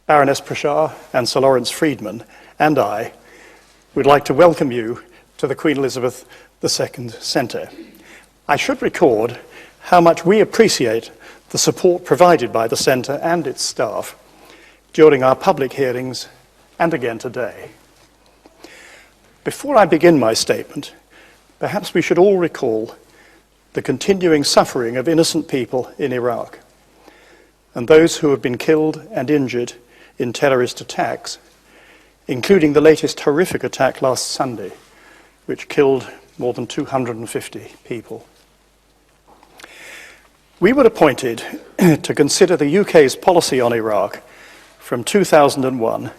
Baroness Prashar and Sir Lawrence Freedman and I would like to welcome you to the Queen Elizabeth II Centre. I should record how much we appreciate the support provided by the Centre and its staff during our public hearings and again today. Before I begin my statement, perhaps we should all recall the continuing suffering of innocent people in Iraq and those who have been killed and injured in terrorist attacks, including the latest horrific attack last Sunday, which killed more than 250 people. We were appointed to consider the UK's policy on Iraq from 2001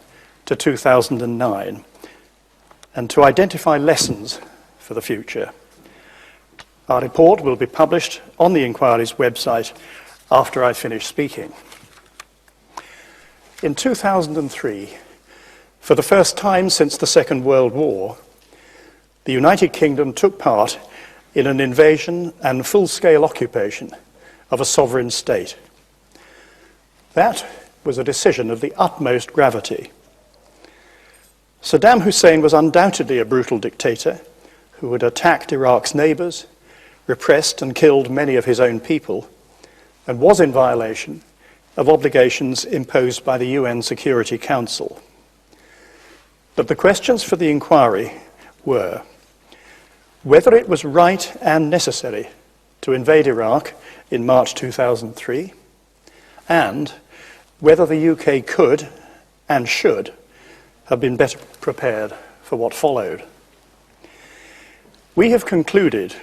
to 2009 and to identify lessons for the future. Our report will be published on the inquiry's website after I finish speaking. In 2003, for the first time since the Second World War, the United Kingdom took part in an invasion and full-scale occupation of a sovereign state. That was a decision of the utmost gravity. Saddam Hussein was undoubtedly a brutal dictator who had attacked Iraq's neighbors, repressed and killed many of his own people, and was in violation of obligations imposed by the UN Security Council. But the questions for the inquiry were whether it was right and necessary to invade Iraq in March 2003, and whether the UK could and should have been better prepared for what followed. We have concluded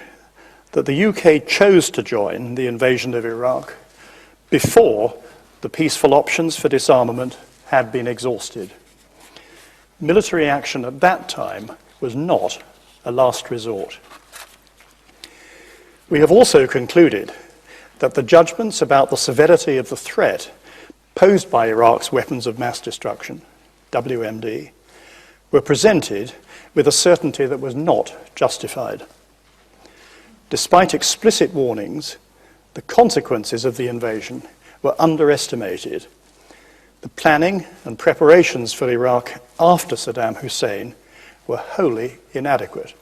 that the UK chose to join the invasion of Iraq before the peaceful options for disarmament had been exhausted. Military action at that time was not a last resort. We have also concluded that the judgments about the severity of the threat posed by Iraq's weapons of mass destruction, WMD, were presented with a certainty that was not justified. Despite explicit warnings, the consequences of the invasion were underestimated. The planning and preparations for Iraq after Saddam Hussein were wholly inadequate.